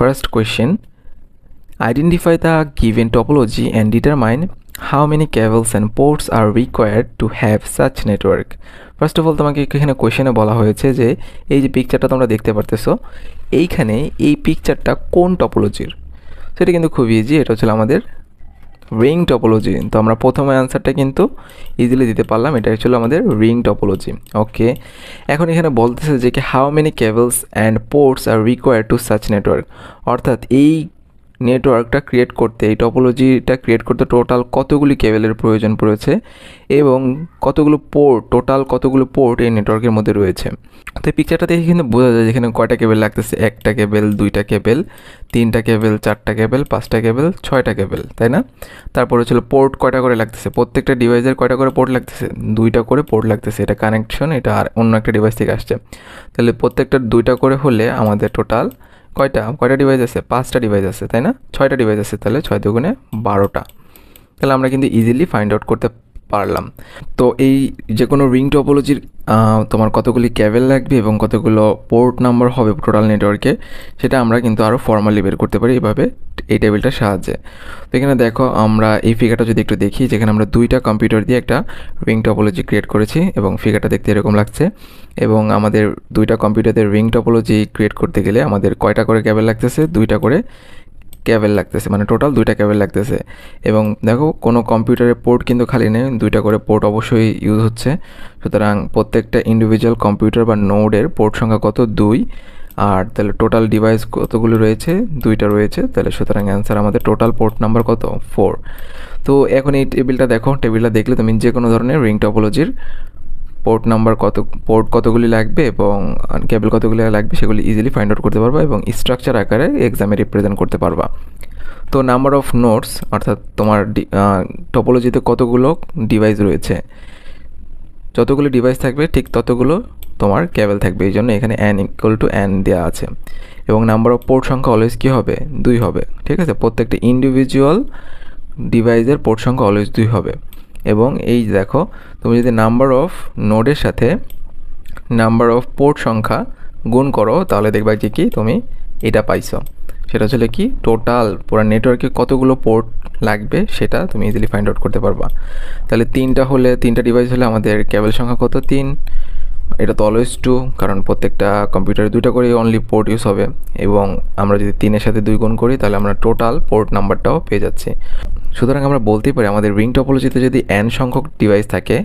First question, identify the given topology and determine how many cables and ports are required to have such network. First of all তোমাকে এখানে কোয়েশ্চেনে বলা হয়েছে যে এই যে পিকচারটা তোমরা দেখতে পারতেছো এইখানে এই পিকচারটা কোন টপোলজির। সেটা কিন্তু খুব ইজি, এটা হচ্ছে আমাদের রিং টপোলজি। তো আমরা প্রথমে অ্যান্সারটা কিন্তু ইজিলি দিতে পারলাম, এটা হচ্ছে আমাদের রিং টপোলজি। ওকে, এখন এখানে বলতেছে যে কি how many cables and ports R required to such network, অর্থাৎ এই নেটওয়ার্কটা ক্রিয়েট করতে, এই টপোলজিটা ক্রিয়েট করতে টোটাল কতগুলি কেবলের প্রয়োজন পড়েছে এবং কতগুলো পোর্ট, টোটাল কতগুলো পোর্ট এই নেটওয়ার্কের মধ্যে রয়েছে। তো এই পিকচারটা দেখে কিন্তু বোঝা যায় যেখানে কয়টা কেবল লাগতেছে, একটা কেবল, দুইটা কেবল, তিনটা কেবল, চারটা কেবল, পাঁচটা কেবল, ছয়টা কেবল, তাই না? তারপর হচ্ছিল পোর্ট কয়টা করে লাগতেছে, প্রত্যেকটা ডিভাইসের কয়টা করে পোর্ট লাগতেছে, দুইটা করে পোর্ট লাগতেছে। এটা কানেকশন, এটা আর অন্য একটা ডিভাইস থেকে আসছে। তাহলে প্রত্যেকটা দুইটা করে হলে আমাদের টোটাল কয়টা ডিভাইস আছে, পাঁচটা ডিভাইস আছে, তাই না? ছয়টা ডিভাইস আছে, তাহলে 6 দুগুণে 12টা। তাহলে আমরা কিন্তু ইজিলি ফাইন্ড আউট করতে পারলাম। তো এই যে কোনো রিং টপোলজির তোমার কতগুলি কেবল লাগবে এবং কতগুলো পোর্ট নাম্বার হবে টোটাল নেটওয়ার্কে, সেটা আমরা কিন্তু আরও ফর্মালি বের করতে পারি এইভাবে, এই টেবিলটার সাহায্যে। তো এখানে দেখো আমরা এই ফিগারটা যদি একটু দেখি, যেখানে আমরা দুইটা কম্পিউটার দিয়ে একটা রিং টপোলজি ক্রিয়েট করেছি এবং ফিগারটা দেখতে এরকম লাগছে। এবং আমাদের দুইটা কম্পিউটারের রিং টপোলজি ক্রিয়েট করতে গেলে আমাদের কয়টা করে কেবল লাগতেছে, দুইটা করে কেবল লাগতেছে, মানে টোটাল দুইটা কেবল লাগতেছে। এবং দেখো কোনো কম্পিউটারের পোর্ট কিন্তু খালি নেই, দুইটা করে পোর্ট অবশ্যই ইউজ হচ্ছে। সুতরাং প্রত্যেকটা ইন্ডিভিজুয়াল কম্পিউটার বা নোডের পোর্ট সংখ্যা কত, 2। আর তাহলে টোটাল ডিভাইস কতগুলো রয়েছে, দুইটা রয়েছে। তাহলে সুতরাং অ্যান্সার আমাদের টোটাল পোর্ট নাম্বার কত, 4। তো এখন এই টেবিলটা দেখো, টেবিলটা দেখলে তুমি যে কোনো ধরনের রিং টপোলজির পোর্ট নাম্বার পোর্ট কতগুলি লাগবে এবং কেবল কতগুলি লাগবে সেগুলি ইজিলি ফাইন্ড আউট করতে পারবা এবং স্ট্রাকচার আকারে এক্সামে রিপ্রেজেন্ট করতে পারবা। তো নাম্বার অফ নোডস, অর্থাৎ তোমার টপোলজিতে কতগুলো ডিভাইস রয়েছে, যতগুলো ডিভাইস থাকবে ঠিক ততগুলো তোমার কেবল থাকবে, এই জন্য এখানে n=n দেওয়া আছে। এবং নাম্বার অফ পোর্ট সংখ্যা অলওয়েজ কী হবে, 2 হবে, ঠিক আছে? প্রত্যেকটা ইন্ডিভিজুয়াল ডিভাইসের পোর্ট সংখ্যা অলওয়েজ 2 হবে। এবং এই দেখো, তুমি যদি নাম্বার অফ নোডের সাথে নাম্বার অফ পোর্ট সংখ্যা গুণ করো তাহলে দেখবা যে কি তুমি এটা পাইছো, সেটা হচ্ছে কি টোটাল পুরো নেটওয়ার্কে কতগুলো পোর্ট লাগবে সেটা তুমি ইজিলি ফাইন্ড আউট করতে পারবা। তাহলে তিনটা ডিভাইস হলে আমাদের কেবল সংখ্যা কত, 3। এটা তো অলওয়েজ 2, কারণ প্রত্যেকটা কম্পিউটারে দুইটা করে অনলি পোর্ট ইউজ হবে। এবং আমরা যদি 3-এর সাথে 2 গুণ করি তাহলে আমরা টোটাল পোর্ট নাম্বারটাও পেয়ে যাচ্ছি। সুতরাং আমরা বলতেই পারি আমাদের রিং টপোলজিতে যদি n সংখ্যক ডিভাইস থাকে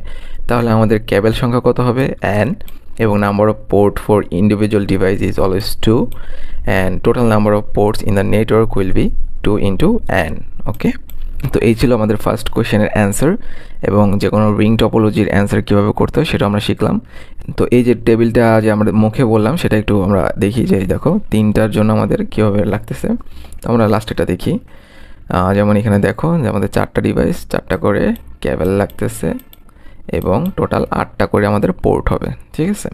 তাহলে আমাদের কেবল সংখ্যা কত হবে, n, এবং number of port for individual device is always 2 and total number of ports in the network will B 2 × n। ওকে, তো এই ছিল আমাদের ফার্স্ট কোয়েশ্চেনের অ্যান্সার। এবং যে কোনো রিং টপোলজির অ্যান্সার কীভাবে করতে হয় সেটা আমরা শিখলাম। তো এই যে টেবিলটা যে আমরা মুখে বললাম সেটা একটু আমরা দেখি, যে দেখো 3টার জন্য আমাদের কীভাবে লাগতেছে। তো আমরা লাস্টেটা দেখি, যেমন এখানে দেখো যে আমাদের 4টা ডিভাইস, 4টা করে কেবল লাগতেছে এবং টোটাল 8টা করে আমাদের পোর্ট হবে, ঠিক আছে?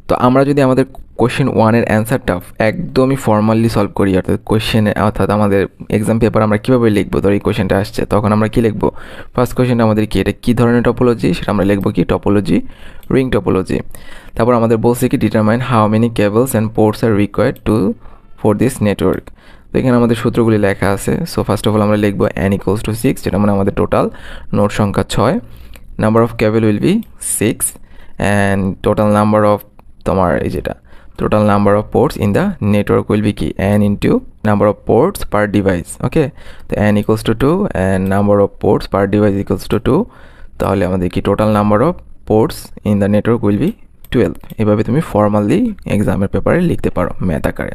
তো আমরা যদি আমাদের কোয়েশ্চেন 1-এর অ্যান্সারটা একদমই ফর্মালি সলভ করি, অর্থাৎ আমাদের এক্সাম পেপার আমরা কীভাবে লিখবো, ধর এই কোয়েশ্চেনটা আসছে, তখন আমরা কী লিখবো, ফার্স্ট কোয়েশ্চেনটা আমাদের কি, এটা কী ধরনের টপোলজি, সেটা আমরা লিখবো কি, টপোলজি, রিং টপোলজি। তারপর আমাদের বলছে কি determine how many cables and ports R required for this network. তো এখানে আমাদের সূত্রগুলি লেখা আছে। সো ফার্স্ট অফ অল আমরা লিখবো n=6, যেটা মানে আমাদের টোটাল নোড সংখ্যা 6, number of cable will be 6 and total number of তোমার এই যেটা total number of ports in the network will be কি, n × number of ports per device. Okay, তো n=2 and number of ports per device = 2, তাহলে আমাদের কি total number of ports in the network will be 12। এভাবে তুমি formally এক্সামের পেপারে লিখতে পারো ম্যাথ আকারে।